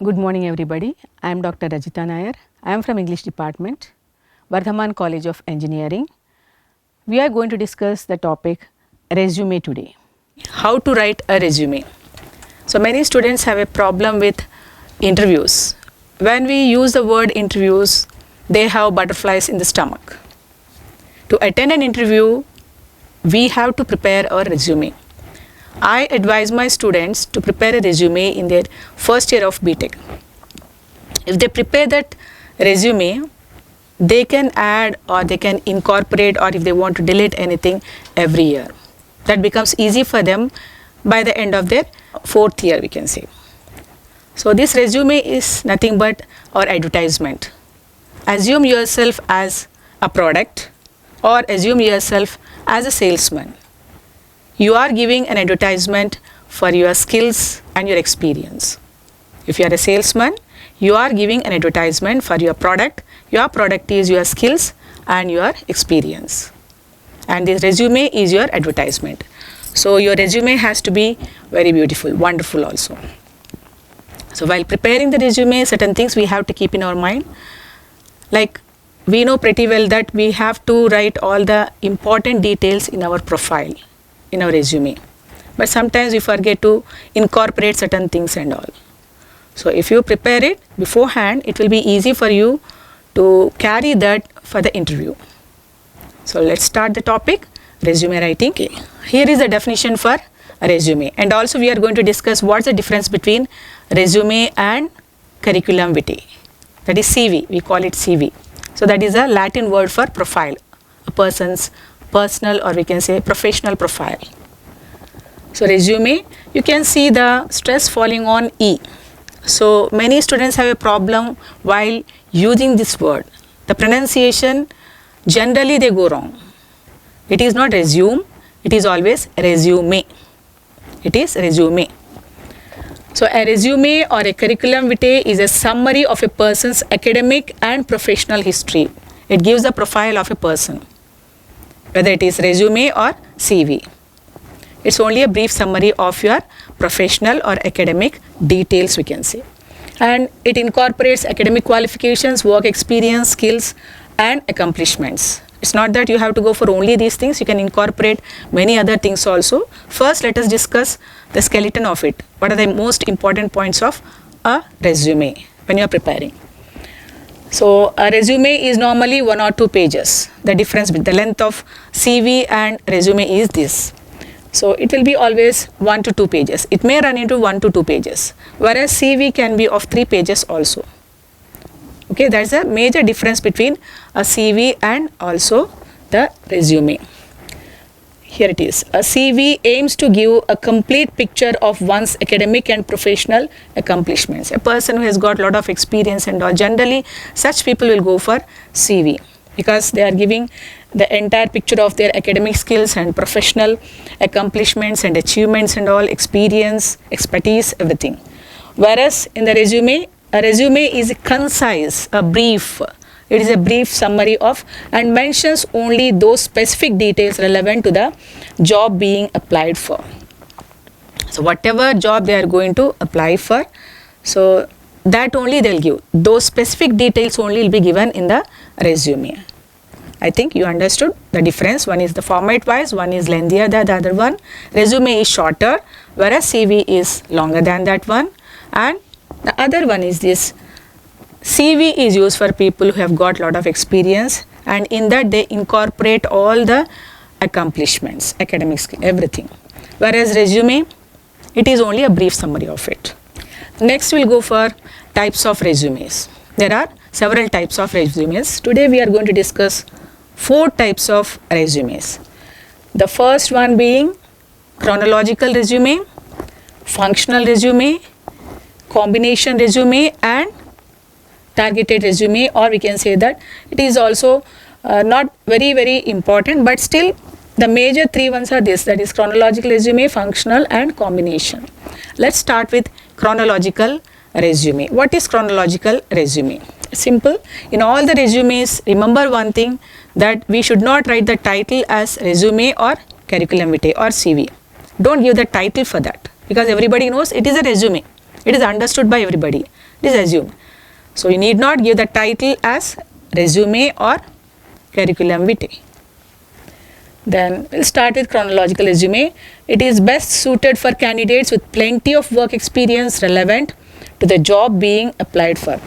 Good morning everybody. I am Dr. Rajita Nair. I am from English Department, Vardhaman College of Engineering. We are going to discuss the topic resume today. How to write a resume. So many students have a problem with interviews. When we use the word interviews, they have butterflies in the stomach. To attend an interview, we have to prepare our resume. I advise my students to prepare a resume in their first year of BTech. If they prepare that resume, they can add or they can incorporate, or if they want to delete anything every year. That becomes easy for them by the end of their fourth year, we can say. So this resume is nothing but our advertisement. Assume yourself as a product or assume yourself as a salesman. You are giving an advertisement for your skills and your experience. If you are a salesman, you are giving an advertisement for your product. Your product is your skills and your experience. And this resume is your advertisement. So your resume has to be very beautiful, wonderful also. So while preparing the resume, certain things we have to keep in our mind. Like we know pretty well that we have to write all the important details in our profile, in our resume. But sometimes we forget to incorporate certain things and all. So if you prepare it beforehand, it will be easy for you to carry that for the interview. So let's start the topic, resume writing. Okay. Here is the definition for a resume. And also we are going to discuss what's the difference between resume and curriculum vitae. That is CV, we call it CV. So that is a Latin word for profile, a person's personal or we can say professional profile. So resume, you can see the stress falling on E. So many students have a problem while using this word. The pronunciation, generally they go wrong. It is not resume, it is always resume. It is resume. So a resume or a curriculum vitae is a summary of a person's academic and professional history. It gives the profile of a person, whether it is resume or CV. It's only a brief summary of your professional or academic details, we can say. And it incorporates academic qualifications, work experience, skills and accomplishments. It's not that you have to go for only these things, you can incorporate many other things also. First, let us discuss the skeleton of it. What are the most important points of a resume when you are preparing? So a resume is normally 1 or 2 pages. The difference between the length of CV and resume is this. So it will be always 1 to 2 pages. It may run into 1 to 2 pages, whereas CV can be of 3 pages also. Okay, that's a major difference between a CV and also the resume. Here it is. A CV aims to give a complete picture of one's academic and professional accomplishments. A person who has got a lot of experience and all, generally such people will go for CV because they are giving the entire picture of their academic skills and professional accomplishments and achievements and all, experience, expertise, everything. Whereas in the resume, a resume is concise, a brief. It is a brief summary of and mentions only those specific details relevant to the job being applied for. So whatever job they are going to apply for, so that only they'll give. Those specific details only will be given in the resume. I think you understood the difference. One is the format wise, one is lengthier than the other one. Resume is shorter, whereas CV is longer than that one. And the other one is this. CV is used for people who have got a lot of experience, and in that they incorporate all the accomplishments, academic skill, everything. Whereas resume, it is only a brief summary of it. Next we'll go for types of resumes. There are several types of resumes. Today we are going to discuss 4 types of resumes. The first one being chronological resume, functional resume, combination resume and targeted resume, or we can say that it is also not very important, but still the major 3 ones are this, that is chronological resume, functional and combination. Let's start with chronological resume. What is chronological resume? Simple. In all the resumes, remember one thing, that we should not write the title as resume or curriculum vitae or CV. Don't give the title for that, because everybody knows it is a resume. It is understood by everybody. It is assumed. So you need not give the title as resume or curriculum vitae. Then we'll start with chronological resume. It is best suited for candidates with plenty of work experience relevant to the job being applied for.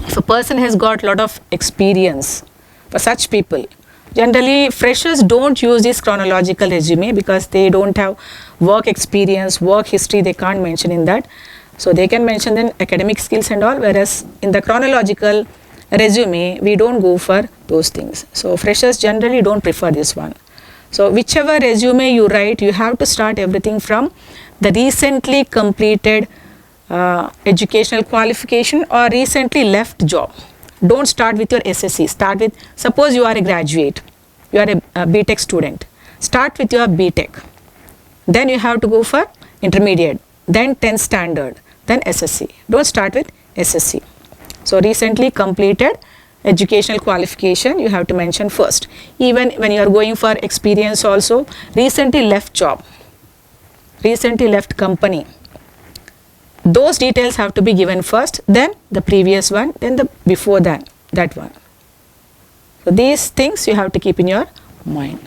If a person has got a lot of experience, for such people, generally freshers don't use this chronological resume because they don't have work experience, work history, they can't mention in that. So they can mention then academic skills and all, whereas in the chronological resume, we don't go for those things. So freshers generally don't prefer this one. So whichever resume you write, you have to start everything from the recently completed educational qualification or recently left job. Don't start with your SSC. Start with, suppose you are a graduate, you are a BTech student. Start with your BTech. Then you have to go for intermediate, then 10th standard, then SSC. Don't start with SSC. So recently completed educational qualification you have to mention first. Even when you are going for experience also, recently left job, recently left company. Those details have to be given first, then the previous one, then the before that one. So these things you have to keep in your mind.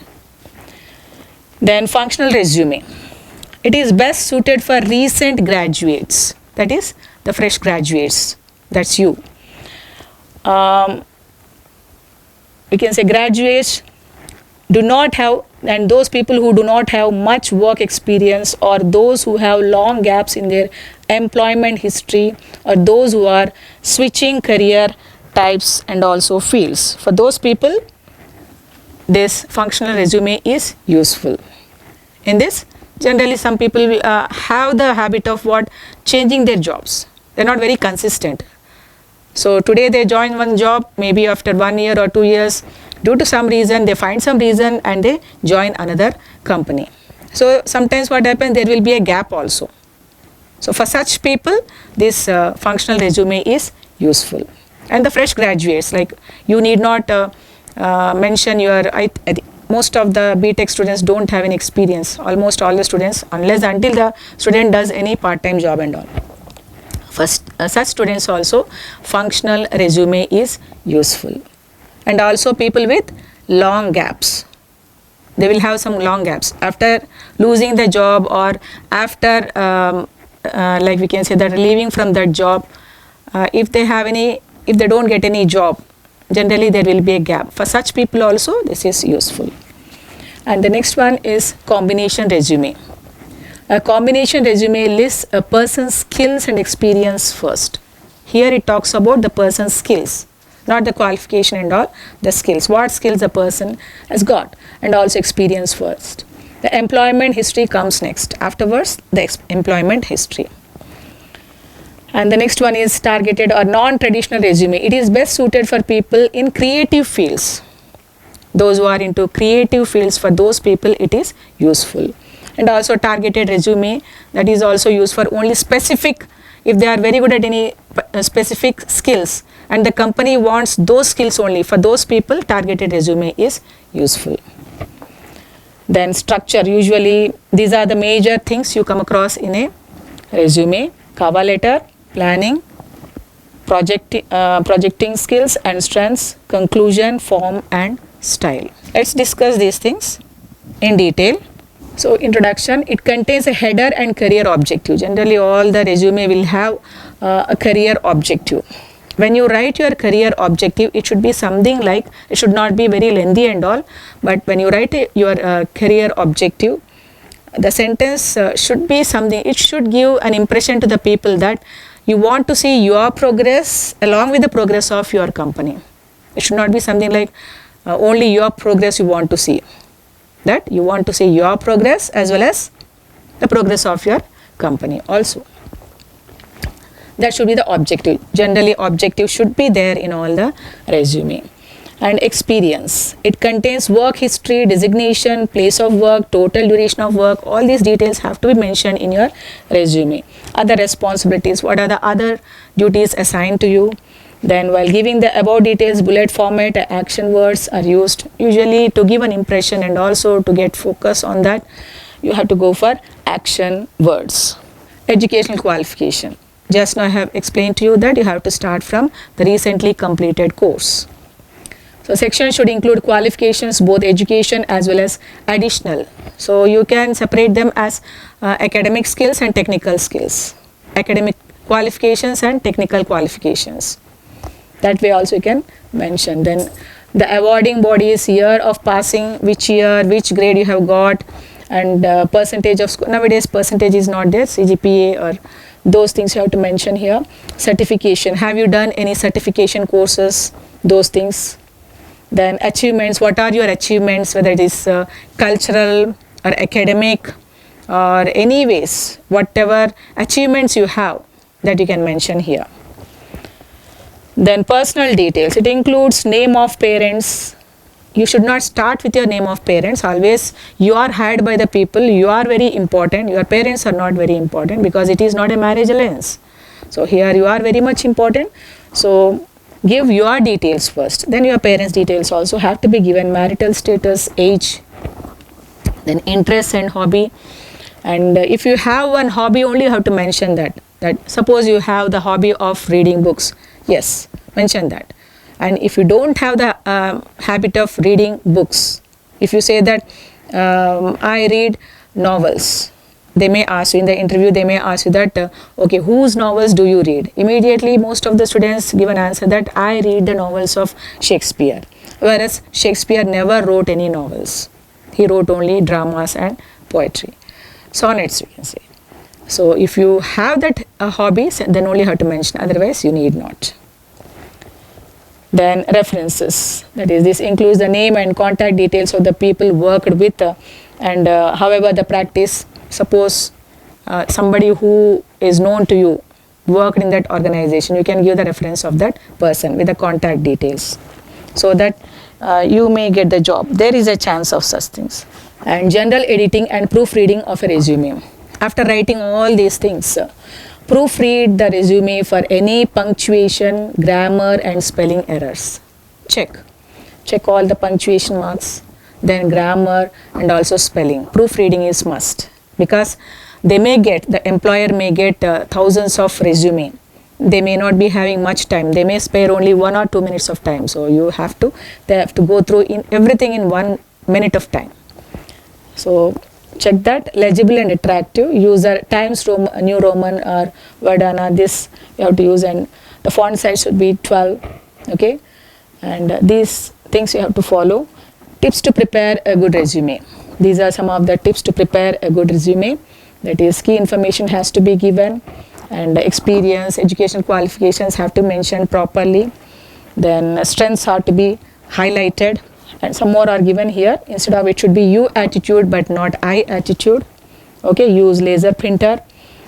Then functional resume. It is best suited for recent graduates, that is the fresh graduates, that's you. We can say graduates do not have, and those people who do not have much work experience, or those who have long gaps in their employment history, or those who are switching career types and also fields. For those people, this functional resume is useful. In this, generally some people have the habit of changing their jobs. They're not very consistent. So today they join one job, maybe after 1 year or 2 years, due to some reason, they find some reason and they join another company. So sometimes what happens, there will be a gap also. So for such people, this functional resume is useful. And the fresh graduates, like you need not mention your, most of the BTech students don't have any experience, almost all the students, until the student does any part-time job and all. For such students also, functional resume is useful. And also people with long gaps. They will have some long gaps. After losing the job, or after, like we can say that leaving from that job, if they don't get any job, generally there will be a gap. For such people also, this is useful. And the next one is combination resume. A combination resume lists a person's skills and experience first. Here it talks about the person's skills, not the qualification and all, the skills. What skills a person has got, and also experience first. The employment history comes next. Afterwards, the employment history. And the next one is targeted or non-traditional resume. It is best suited for people in creative fields. Those who are into creative fields, for those people it is useful. And also targeted resume, that is also used for only specific, if they are very good at any specific skills and the company wants those skills only, for those people targeted resume is useful. Then structure, usually these are the major things you come across in a resume: cover letter, planning, projecting skills and strengths, conclusion, form and style. Let's discuss these things in detail. So introduction, it contains a header and career objective. Generally all the resume will have a career objective. When you write your career objective, it should be something like, it should not be very lengthy and all, but when you write your career objective, the sentence should be something, it should give an impression to the people that you want to see your progress along with the progress of your company. It should not be something like only your progress you want to see. That you want to see your progress as well as the progress of your company also. That should be the objective. Generally objective should be there in all the resume. And experience, it contains work history, designation, place of work, total duration of work. All these details have to be mentioned in your resume. Other responsibilities, what are the other duties assigned to you. Then while giving the above details, bullet format, action words are used. Usually to give an impression and also to get focus on that, you have to go for action words. educational qualification. Just now I have explained to you that you have to start from the recently completed course. So section should include qualifications, both education as well as additional. So you can separate them as academic skills and technical skills. Academic qualifications and technical qualifications. That way also you can mention. Then the awarding bodies, year of passing, which year, which grade you have got, and percentage of score. Nowadays percentage is not there, CGPA or those things you have to mention here. Certification, have you done any certification courses, those things. Then achievements, what are your achievements, whether it is cultural or academic or anyways, whatever achievements you have, that you can mention here. Then personal details, it includes name of parents. You should not start with your name of parents. Always you are hired by the people, you are very important, your parents are not very important because it is not a marriage alliance. So here you are very much important. So give your details first, then your parents' details also have to be given, marital status, age, then interest and hobby. And if you have one hobby only, you have to mention that suppose you have the hobby of reading books, yes, mention that. And if you don't have the habit of reading books, if you say that I read novels, they may ask you in the interview, they may ask you that okay, whose novels do you read? Immediately most of the students give an answer that I read the novels of Shakespeare, whereas Shakespeare never wrote any novels. He wrote only dramas and poetry, sonnets you can say. So if you have that hobbies, then only have to mention, otherwise you need not. Then references, that is, this includes the name and contact details of the people worked with and however the practice. Suppose somebody who is known to you worked in that organization, you can give the reference of that person with the contact details so that you may get the job. There is a chance of such things. And general editing and proofreading of a resume. After writing all these things, proofread the resume for any punctuation, grammar and spelling errors. Check all the punctuation marks, then grammar and also spelling. Proofreading is must, because the employer may get thousands of resume. They may not be having much time. They may spare only 1 or 2 minutes of time. So they have to go through everything in 1 minute of time. So check that. Legible and attractive. User Times New Roman or Verdana, this you have to use, and the font size should be 12. Okay, and these things you have to follow. Tips to prepare a good resume. These are some of the tips to prepare a good resume. That is, key information has to be given, and experience, educational qualifications have to mention properly. Then strengths are to be highlighted, and some more are given here. Instead of it should be you attitude but not I attitude. Okay, use laser printer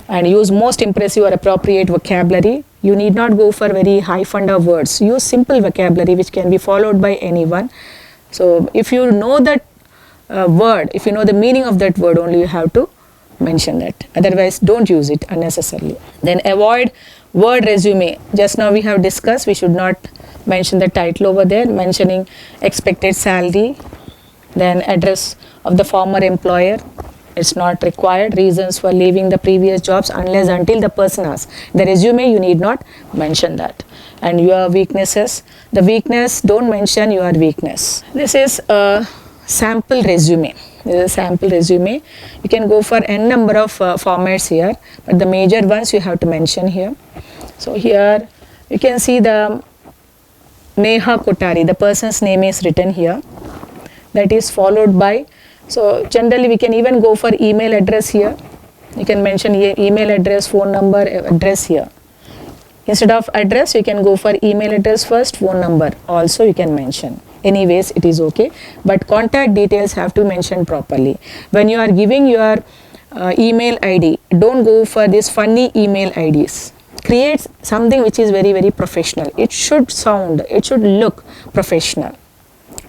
and use most impressive or appropriate vocabulary. You need not go for very high fund of words. Use simple vocabulary which can be followed by anyone. So if you know that word, if you know the meaning of that word, only you have to mention that. Otherwise don't use it unnecessarily. Then avoid word resume. Just now we have discussed, we should not mention the title over there, mentioning expected salary, then address of the former employer. It's not required. Reasons for leaving the previous jobs unless until the person asks. The resume you need not mention that. And your weaknesses, the weakness, don't mention your weakness. This is a sample resume. This is a sample resume. You can go for n number of formats here, but the major ones you have to mention here. So here you can see the Neha Kotari, the person's name is written here. That is followed by, so generally we can even go for email address here. You can mention email address, phone number, address here. Instead of address, you can go for email address first, phone number also you can mention. Anyways, it is okay, but contact details have to mention properly. When you are giving your email ID, don't go for these funny email IDs. Create something which is very, very professional. It should sound, it should look professional.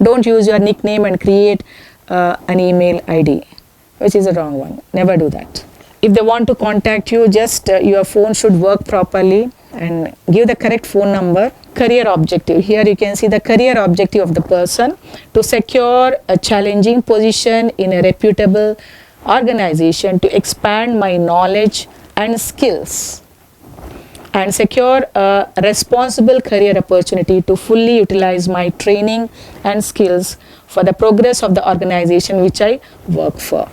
Don't use your nickname and create an email ID, which is a wrong one. Never do that. If they want to contact you, just your phone should work properly and give the correct phone number. Career objective. Here you can see the career objective of the person: to secure a challenging position in a reputable organization, to expand my knowledge and skills, and secure a responsible career opportunity to fully utilize my training and skills for the progress of the organization which I work for.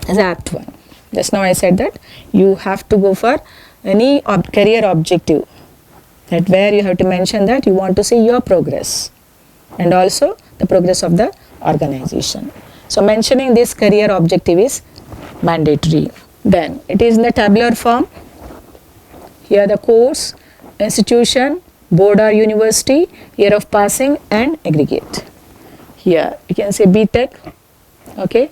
As Act 1. Just now I said that you have to go for any career objective, that where you have to mention that you want to see your progress and also the progress of the organization. So mentioning this career objective is mandatory. Then it is in the tabular form. Here the course, institution, board or university, year of passing and aggregate. Here you can say BTech, okay,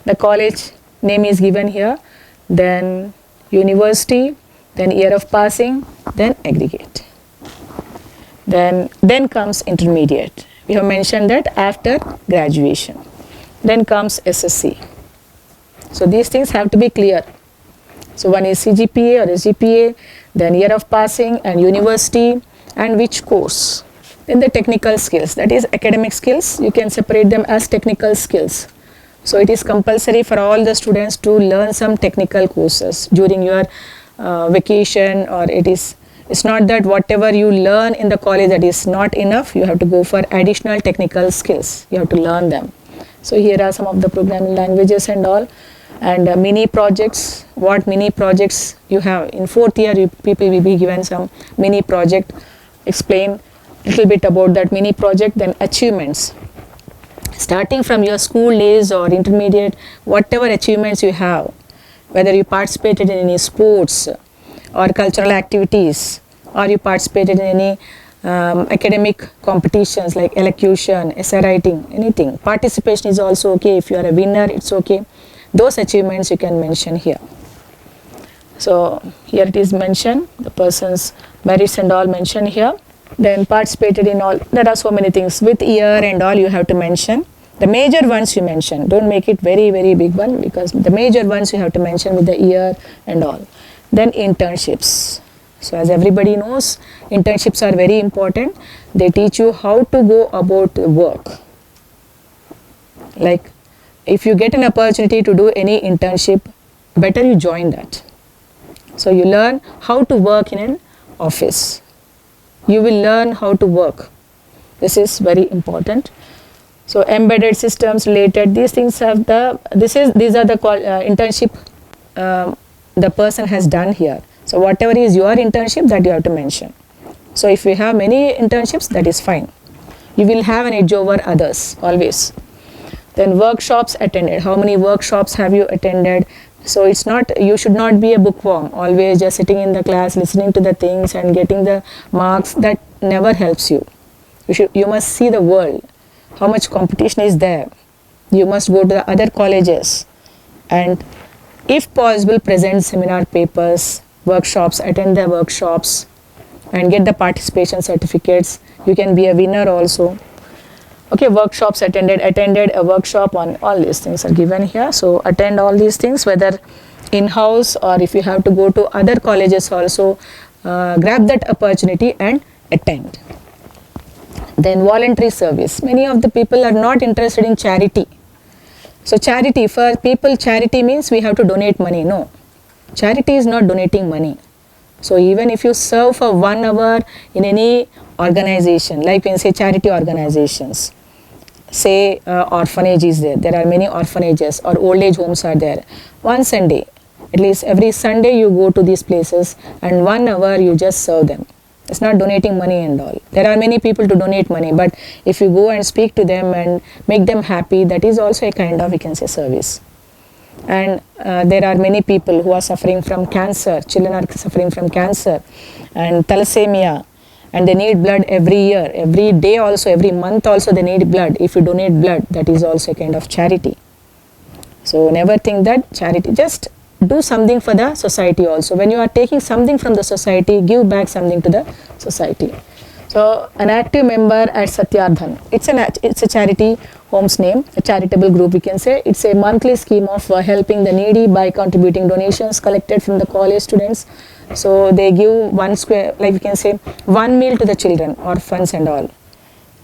the college name is given here, then university, then year of passing, then aggregate. Then comes intermediate. We have mentioned that after graduation. Then comes SSC. So these things have to be clear. So one is CGPA or SGPA, then year of passing and university and which course. Then the technical skills, that is academic skills, you can separate them as technical skills. So it is compulsory for all the students to learn some technical courses during your vacation, or it's not that whatever you learn in the college that is not enough, you have to go for additional technical skills, you have to learn them. So here are some of the programming languages and all, and mini projects. What mini projects you have in 4th year, people will be given some mini project. Explain a little bit about that mini project. Then achievements, starting from your school days or intermediate, whatever achievements you have, whether you participated in any sports or cultural activities, or you participated in any academic competitions like elocution, essay writing, anything. Participation is also okay. If you are a winner, it's okay. Those achievements you can mention here. So here it is mentioned, the person's merits and all mentioned here. Then participated in all, there are so many things with year and all you have to mention. The major ones you mention, don't make it very big one, because the major ones you have to mention with the year and all. Then internships. So as everybody knows, internships are very important. They teach you how to go about work. Like if you get an opportunity to do any internship, better you join that. So you learn how to work in an office. You will learn how to work. This is very important. So embedded systems related, these things have these are the internship the person has done here. So whatever is your internship, that you have to mention. So if we have many internships, that is fine. You will have an edge over others always. Then workshops attended. How many workshops have you attended? So it's not, you should not be a bookworm, always just sitting in the class, listening to the things and getting the marks. That never helps you. You must see the world, how much competition is there. You must go to the other colleges and if possible present seminar papers, workshops, attend the workshops and get the participation certificates. You can be a winner also. Okay, workshops attended a workshop on all these things are given here. So attend all these things, whether in-house or if you have to go to other colleges also, grab that opportunity and attend. Then voluntary service. Many of the people are not interested in charity. So charity, for people, charity means we have to donate money. No, charity is not donating money. So even if you serve for 1 hour in any organization, like when say charity organizations, say orphanage is there are many orphanages or old age homes are there. One Sunday, at least every Sunday you go to these places and 1 hour you just serve them. It's not donating money and all. There are many people to donate money, but if you go and speak to them and make them happy, that is also a kind of, we can say, service. And there are many people who are suffering from cancer. Children are suffering from cancer and thalassemia, and they need blood every year, every day also, every month also they need blood. If you donate blood, that is also a kind of charity. So never think that charity, just do something for the society also. When you are taking something from the society, give back something to the society. So an active member at Satyardhan, it's a charity home's name, a charitable group we can say. It's a monthly scheme of helping the needy by contributing donations collected from the college students. So they give 1 square, like we can say, 1 meal to the children, orphans and all.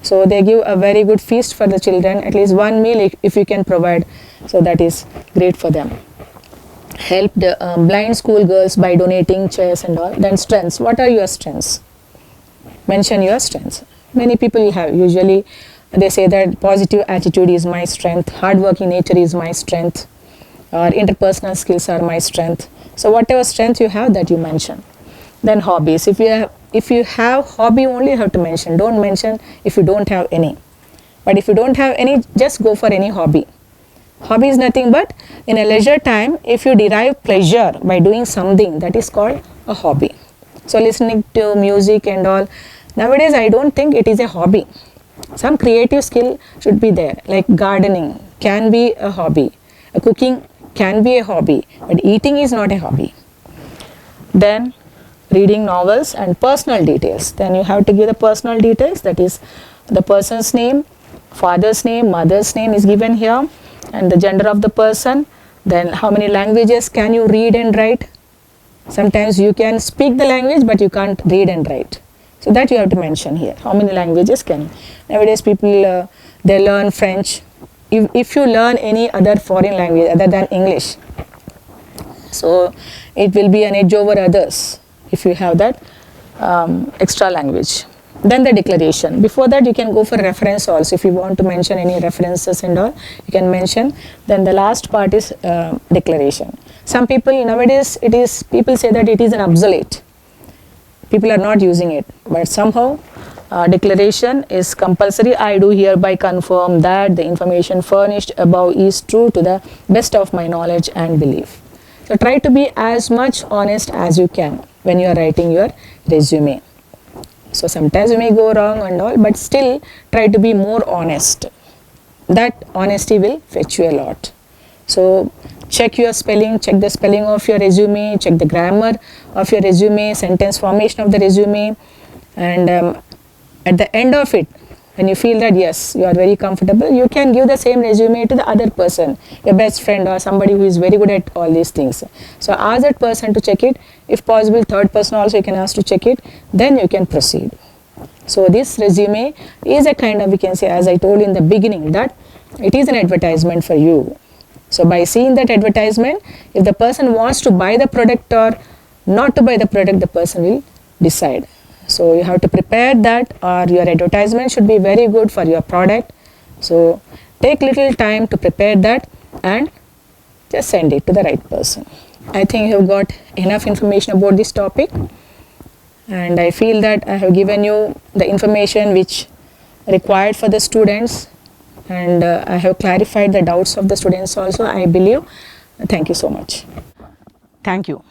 So they give a very good feast for the children, at least 1 meal if you can provide. So that is great for them. helped blind school girls by donating chairs and all. Then strengths. What are your strengths? Mention your strengths. Many people have, usually they say that positive attitude is my strength, hardworking nature is my strength, or interpersonal skills are my strength. So whatever strength you have, that you mention. Then hobbies. If you have hobby only, you have to mention. Don't mention if you don't have any. But if you don't have any, just go for any hobby. Hobby is nothing but in a leisure time, if you derive pleasure by doing something, that is called a hobby. So listening to music and all, nowadays I don't think it is a hobby. Some creative skill should be there, like gardening can be a hobby, cooking can be a hobby, but eating is not a hobby. Then reading novels and personal details. Then you have to give the personal details, that is the person's name, father's name, mother's name is given here, and the gender of the person. Then how many languages can you read and write? Sometimes you can speak the language but you can't read and write. So that you have to mention here. How many languages can you? Nowadays people, they learn French. If you learn any other foreign language other than English, so it will be an edge over others if you have that extra language. Then the declaration. Before that you can go for reference also. If you want to mention any references and all, you can mention. Then the last part is declaration. Some people nowadays, people say that it is an obsolete. People are not using it, but somehow declaration is compulsory. I do hereby confirm that the information furnished above is true to the best of my knowledge and belief. So try to be as much honest as you can when you are writing your resume. So sometimes you may go wrong and all, but still try to be more honest. That honesty will fetch you a lot. So check your spelling, check the spelling of your resume, check the grammar of your resume, sentence formation of the resume, and at the end of it, when you feel that yes, you are very comfortable, you can give the same resume to the other person, your best friend or somebody who is very good at all these things. So ask that person to check it. If possible, third person also you can ask to check it, then you can proceed. So this resume is a kind of, we can say, as I told in the beginning, that it is an advertisement for you. So by seeing that advertisement, if the person wants to buy the product or not to buy the product, the person will decide. So you have to prepare that, or your advertisement should be very good for your product. So take little time to prepare that and just send it to the right person. I think you have got enough information about this topic, and I feel that I have given you the information which required for the students, and I have clarified the doubts of the students also, I believe. Thank you so much. Thank you.